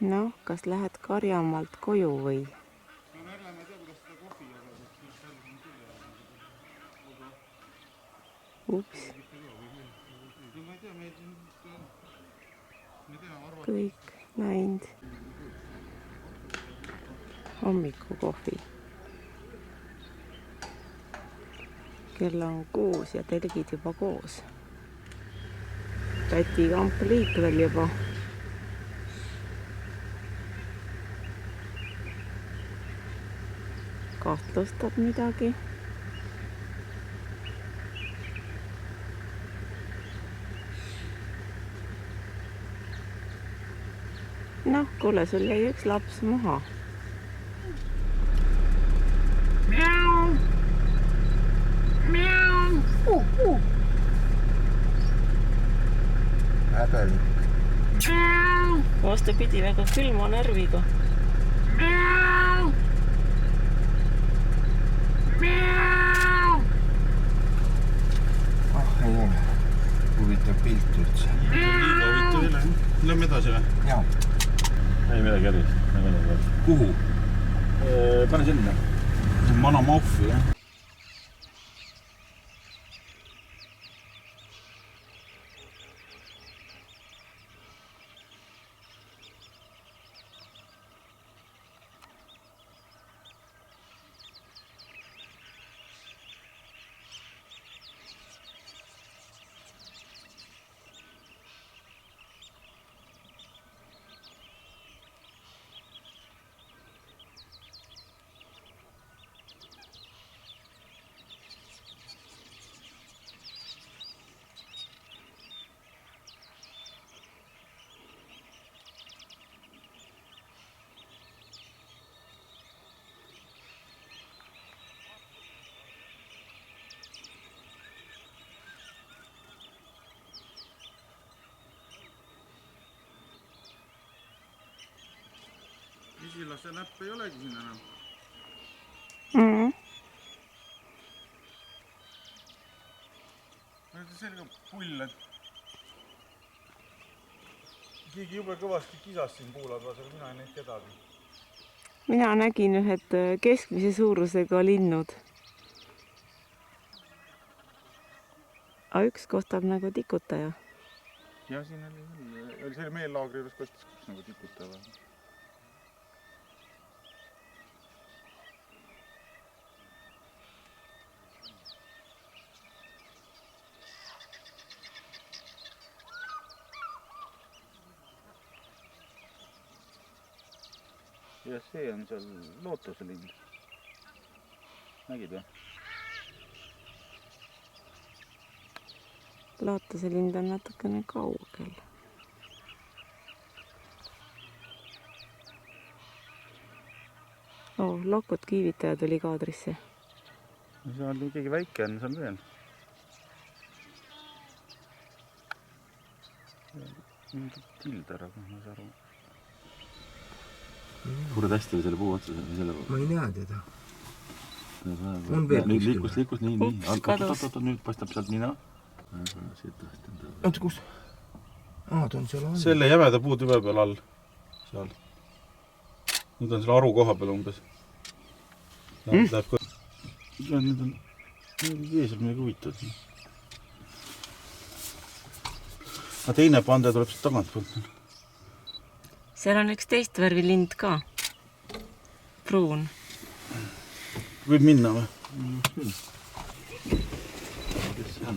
Noh, kas lähed Karjamaalt koju või? Ups. Kõik läinud. Hommikukohvi. Kell on 6 ja telgid juba koos. Täti kamp liikvel juba. Kahtlustab midagi. Noh, kuule, sul jäi üks laps maha. Miau! Miau! Häbelik. Miau! Vastupidi, väga külma närviga. Miau! Miau! Ei ole. Huvitav pilt üldse. Liiga huvitav üle. Lähme edasi või? Jaa. Ei midagi järgist. Kuhu? Pane sinna. See on mana maufi, jah. Isilaste näpp ei olegi siin enam. See on ka pull, et keegi jube kõvasti kisas siin puulabas, aga mina ei näinud kedagi. Mina nägin ühed keskmise suurusega linnud. Aga üks kohtab nagu tikutaja. Ja siin oli see meellaagri juures kostis nagu tikutaja. Ja see on seal lootuse lind. Nägid või? Lootuse lind on natukene kaugel. Lokut kiivitaja tuli kaadrisse. Seal keegi väike on seal veel. Mingi tildar, aga ma saa aru. Kuule hästi oli selle puu otsa. Ma ei näe teda. Nüüd liikus, nii. Oot, nüüd paistab sealt nina. Oota, kus? Ta on seal all. Selle jämeda puutüve peal all. Seal. Nüüd on selle aru koha peal umbes. Läheb kohe. Nüüd on keesel midagi huvitav. Aga teine pande tuleb sealt tagant poolt. Seal on üks teist värvi lind ka. Pruun. Võib minna või? Kes see on?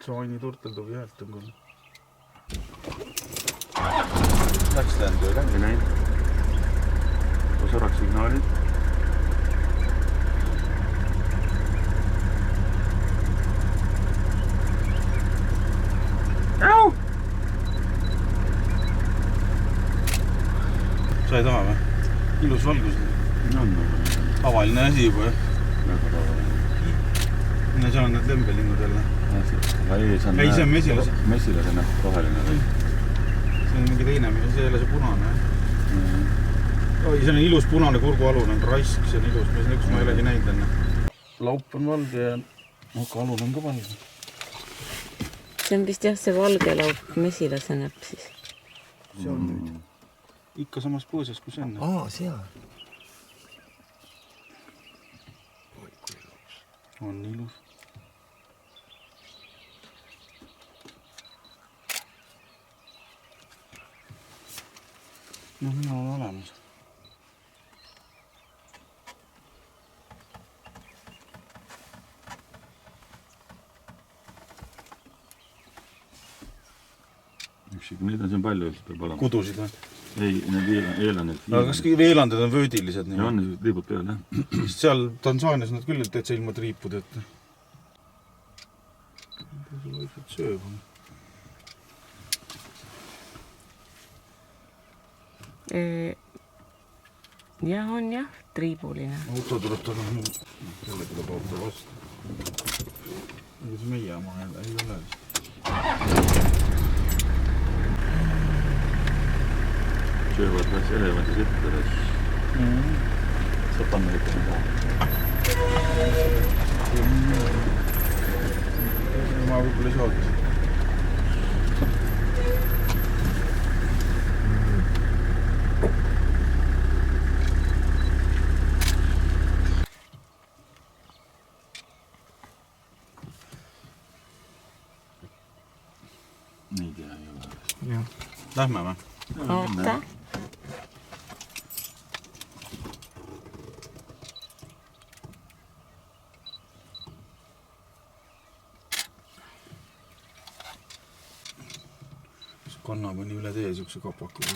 Saani turteldub jäält on küll. Läks lendu, ei läinud? Näin. Osaraks signaalid. Sa ei taha või? Ilus valgus. Tavaline asi juba, jah? Väga tavaline. No seal on need lembelinnud jälle. Ei, see on mesilas. Mesilas on roheline. See on mingi teine, see ei ole see punane. See on ilus punane kurgualune, on raisk, see on ilus. Üks ma ei olegi näinud enne. Laup on valge ja alun on ka valge. see on vist jah, see valge laup mesilase näpp siis. See on nüüd. Ikka samas põõsas kui enne. Seal. On ilus. No mina on olemas. Neid on siin palju üldse peab olema. Kudusid või? Ei, need eelandid. Aga kas veelandid on vöödilised? Ja on triibud peal, jah. Sest seal Tansaanias nad küll täitsa ilma triipud, et... See vaikselt sööb. Jah, on jah, triibuline. Auto tuleb taga. Selle tuleb auto vastu. Ega see meie oma ei ole vist. Söövad kas elevandi sittades. Saab panna ikka taha. Ma võib-olla ei saagi seda. Nii tea ei ole. Jah. Lähme või? Oota. Kanna mõni üle tee siukse kapakuga.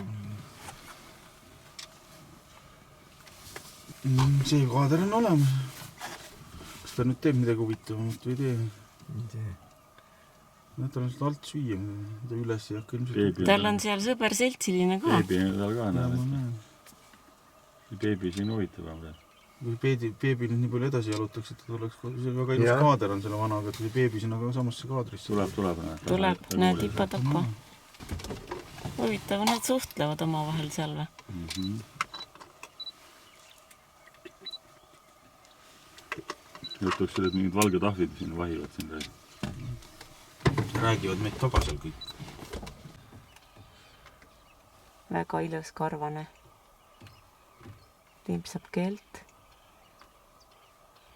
See kaader on olemas. Kas ta nüüd teeb midagi huvitavamat või tee? Ei tee. Tal on seda alt süüa, mida üles ei hakka ilmselt. Tal on seal sõber seltsiline ka. Beebi on tal ka näed. Beebi siin huvitavam veel. Kui beebi nüüd nii palju edasi jalutaks, et ta oleks väga ilus kaader on selle vanaga, et kui beebi sinna samasse kaadrisse. Tuleb. Tuleb, näed, ipa-tapa. Huvitav, nad suhtlevad oma vahel seal või? Jutuks selle, et mingid valged ahvid siin vahivad siin veel. Räägivad meid taga seal kõik. Väga ilus karvane. Limpsab keelt.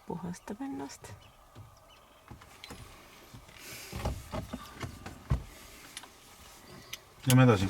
Puhastab ennast. Lähme edasi.